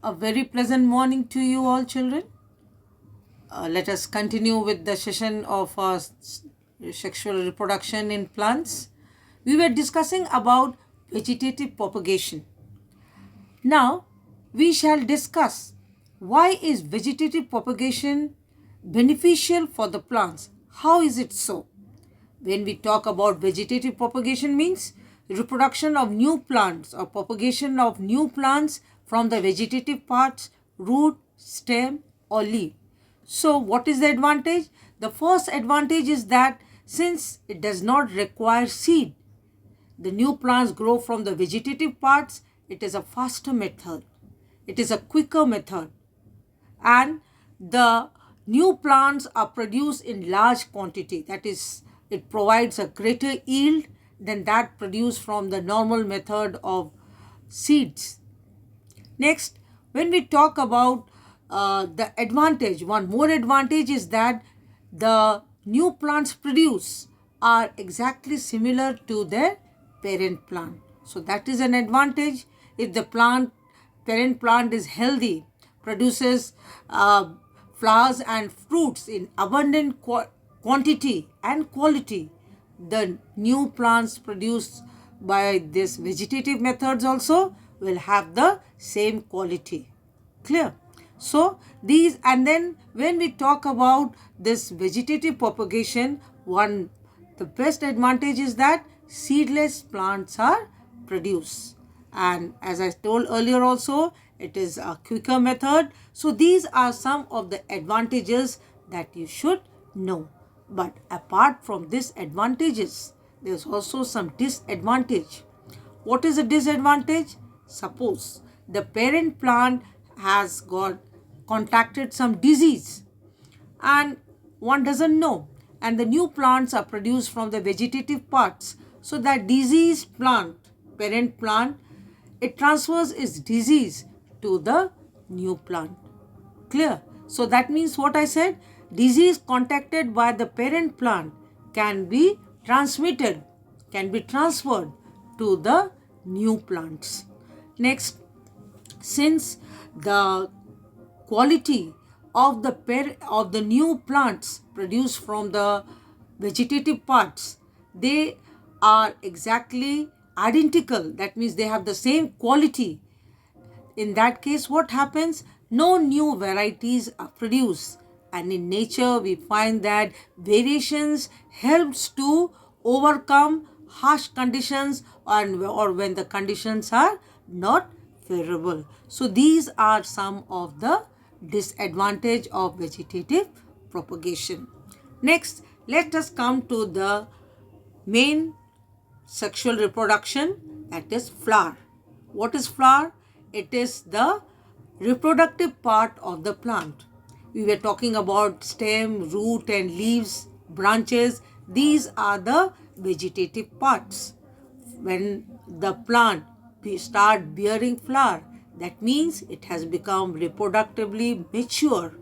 A very pleasant morning to you all, children. Let us continue with the session of sexual reproduction in plants. We were discussing about vegetative propagation. Now, we shall discuss why is vegetative propagation beneficial for the plants? How is it so? When we talk about vegetative propagation means reproduction of new plants or propagation of new plants from the vegetative parts, root, stem or leaf. So what is the advantage? The first advantage is that since it does not require seed, the new plants grow from the vegetative parts. It is a faster method. It is a quicker method. And the new plants are produced in large quantity. That is, it provides a greater yield than that produced from the normal method of seeds. Next, when we talk about the advantage, one more advantage is that the new plants produced are exactly similar to their parent plant. So that is an advantage. If the parent plant is healthy, produces flowers and fruits in abundant quantity and quality, the new plants produced by this vegetative methods also will have the same quality. Clear? So these, and then when we talk about this vegetative propagation, the best advantage is that seedless plants are produced. And as I told earlier also, it is a quicker method. So these are some of the advantages that you should know. But apart from these advantages, there's also some disadvantage. What is a disadvantage? Suppose the parent plant has got contracted some disease and one doesn't know, and the new plants are produced from the vegetative parts. So that diseased plant, parent plant, it transfers its disease to the new plant. Clear? So that means what I said, disease contacted by the parent plant can be transmitted, can be transferred to the new plants. Next, since the quality of the new plants produced from the vegetative parts, they are exactly identical. That means they have the same quality. In that case, what happens? No new varieties are produced. And in nature, we find that variations helps to overcome harsh conditions or when the conditions are not favorable. So these are some of the disadvantage of vegetative propagation. Next, let us come to the main sexual reproduction, that is flower. What is flower? It is the reproductive part of the plant. We were talking about stem, root and leaves, branches. These are the vegetative parts. When the plant start bearing flower, that means it has become reproductively mature.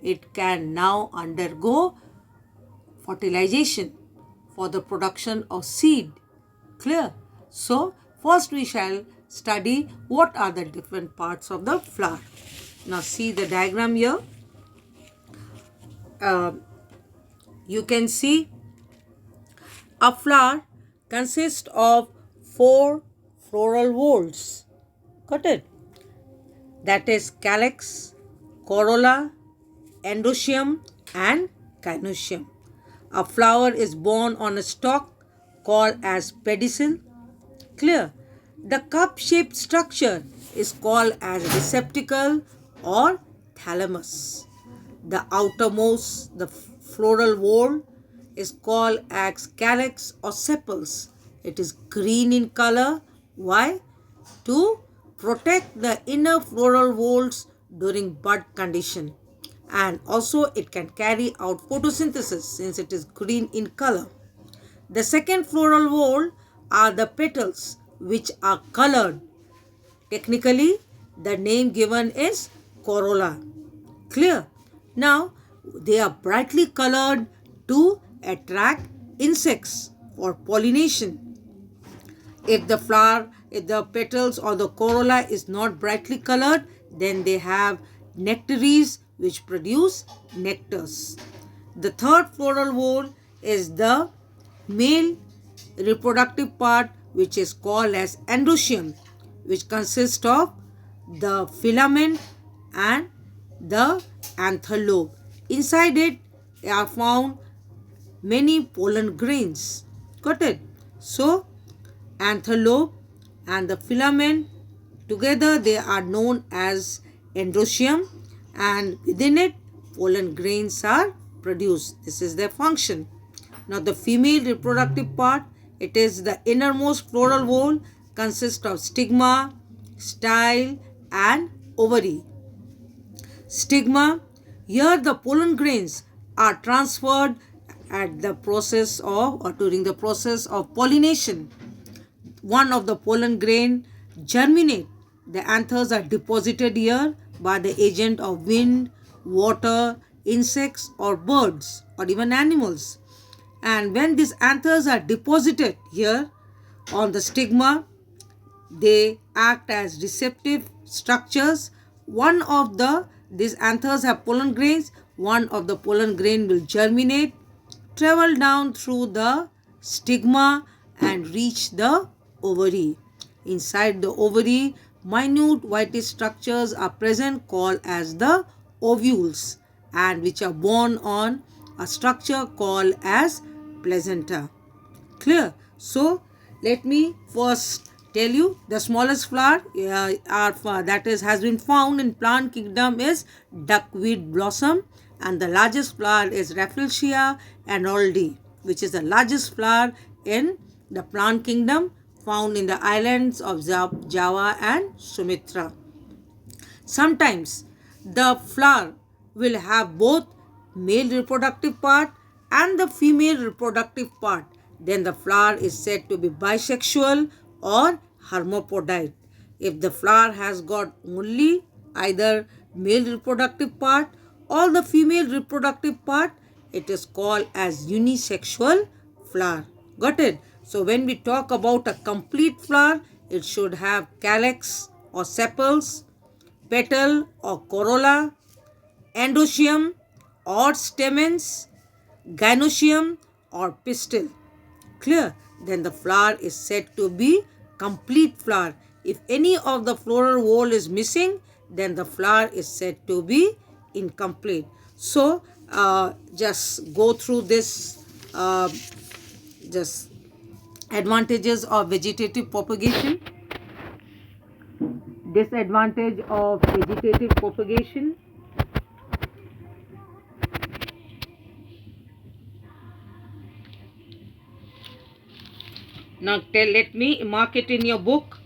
It can now undergo fertilization for the production of seed. Clear? So first we shall study what are the different parts of the flower. Now see the diagram here. You can see a flower consists of 4 floral whorls. Got it? That is calyx, corolla, endoecium and gynoecium. A flower is borne on a stalk called as pedicel. Clear? The cup-shaped structure is called as receptacle or thalamus. The outermost, the floral whorl, is called as calyx or sepals. It is green in color. Why? To protect the inner floral whorls during bud condition. And also it can carry out photosynthesis since it is green in color. The second floral whorl are the petals, which are colored. Technically, the name given is corolla. Clear? Now, they are brightly colored to attract insects for pollination. If the flower if the petals or the corolla is not brightly colored, then they have nectaries which produce nectars. The third floral whorl is the male reproductive part, which is called as androecium, which consists of the filament and the anther lobe. Inside it are found many pollen grains. Got it? So, anther lobe and the filament together they are known as androecium, and within it pollen grains are produced. This is their function. Now the female reproductive part, it is the innermost floral whorl, consists of stigma, style and ovary. Stigma, here the pollen grains are transferred at the process of or during the process of pollination. One of the pollen grain germinate. The anthers are deposited here by the agent of wind, water, insects or birds or even animals. And when these anthers are deposited here on the stigma, they act as receptive structures. One of these anthers have pollen grains. One of the pollen grain will germinate, travel down through the stigma and reach the ovary. Inside the ovary, minute whitish structures are present called as the ovules, and which are borne on a structure called as placenta. Clear? So let me first tell you the smallest flower that has been found in plant kingdom is duckweed blossom, and the largest flower is Rafflesia arnoldii, which is the largest flower in the plant kingdom found in the islands of Java and Sumatra. Sometimes the flower will have both male reproductive part and the female reproductive part. Then the flower is said to be bisexual or hermaphrodite. If the flower has got only either male reproductive part or the female reproductive part, it is called as unisexual flower. Got it? So when we talk about a complete flower, it should have calyx or sepals, petal or corolla, androecium or stamens, gynoecium or pistil. Clear? Then the flower is said to be complete flower. If any of the floral whorl is missing, then the flower is said to be incomplete. So just go through this just advantages of vegetative propagation, disadvantage of vegetative propagation. Now let me mark it in your book.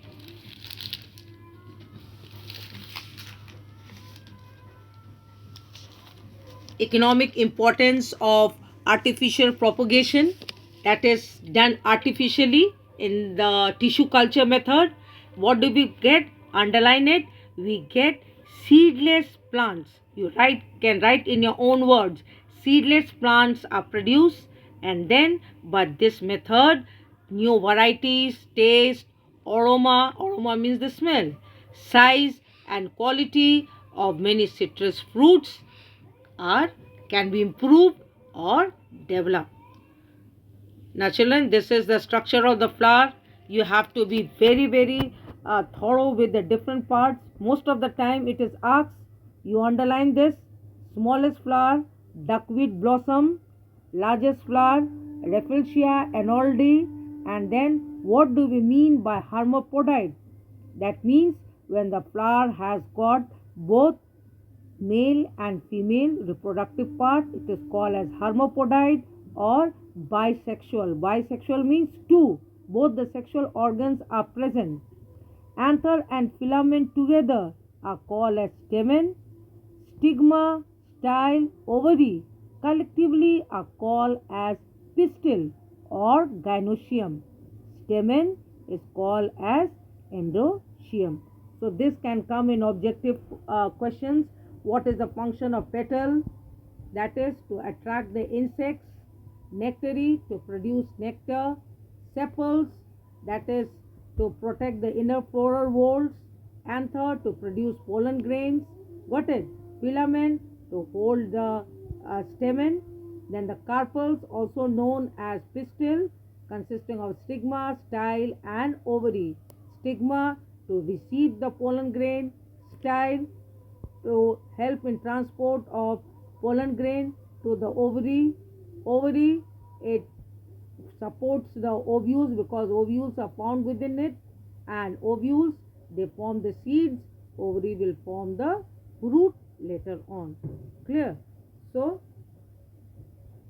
Economic importance of artificial propagation, that is done artificially in the tissue culture method. What do we get? Underline it. We get seedless plants. You can write in your own words. Seedless plants are produced, and then but this method, new varieties, taste, aroma means the smell, size and quality of many citrus fruits can be improved or developed. Now children, this is the structure of the flower. You have to be very thorough with the different parts. Most of the time it is asked, you underline this. Smallest flower, duckweed blossom. Largest flower, Rafflesia arnoldii. And then what do we mean by hermaphrodite? That means when the flower has got both male and female reproductive part, it is called as hermaphrodite or bisexual. Bisexual means two, both the sexual organs are present. Anther and filament together are called as stamen. Stigma, style, ovary collectively are called as pistil or gynoecium. Stamen is called as androecium. So this can come in objective questions. What is the function of petal? That is to attract the insects. Nectary, to produce nectar. Sepals, that is to protect the inner floral walls, anther to produce pollen grains, got it? Filament to hold the stamen, then the carpels, also known as pistil, consisting of stigma, style, and ovary. Stigma to receive the pollen grain, style to help in transport of pollen grain to the ovary. Ovary, it supports the ovules because ovules are found within it, and ovules, they form the seeds. Ovary will form the fruit later on. Clear? So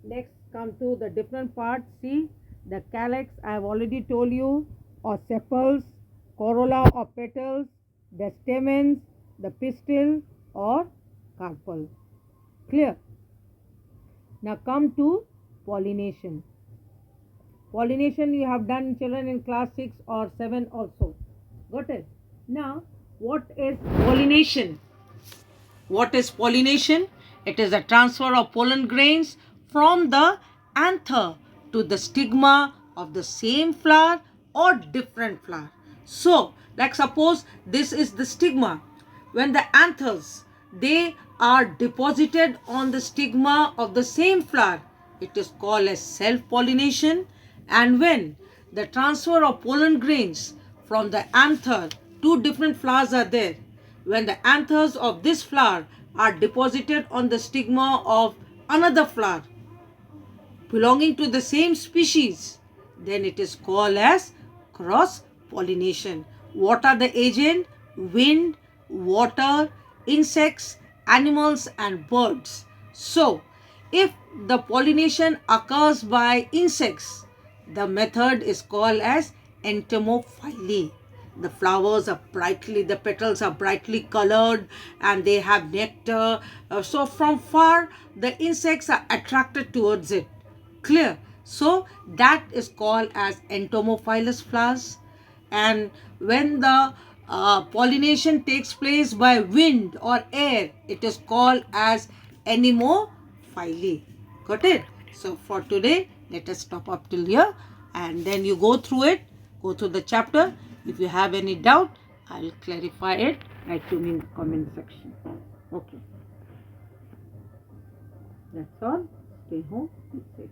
next come to the different parts. See, the calyx I have already told you, or sepals, corolla or petals, the stamens, the pistil or carpel. Clear? Now come to pollination. Pollination you have done, children, in class 6 or 7 also. Got it? Now, what is pollination? What is pollination? It is the transfer of pollen grains from the anther to the stigma of the same flower or different flower. So, like suppose this is the stigma. When the anthers, they are deposited on the stigma of the same flower, it is called as self-pollination. And when the transfer of pollen grains from the anther, two different flowers are there, when the anthers of this flower are deposited on the stigma of another flower belonging to the same species, then it is called as cross pollination. What are the agent? Wind, water, insects, animals and birds. So if the pollination occurs by insects, the method is called as entomophily. The flowers are brightly, the petals are brightly colored and they have nectar. So from far, the insects are attracted towards it. Clear? So that is called as entomophilous flowers. And when the pollination takes place by wind or air, it is called as anemophily. Got it? So for today, let us stop up till here, and then you go through it, go through the chapter. If you have any doubt, I'll clarify it. Write to me in the comment section. Okay. That's all. Stay home. Be safe.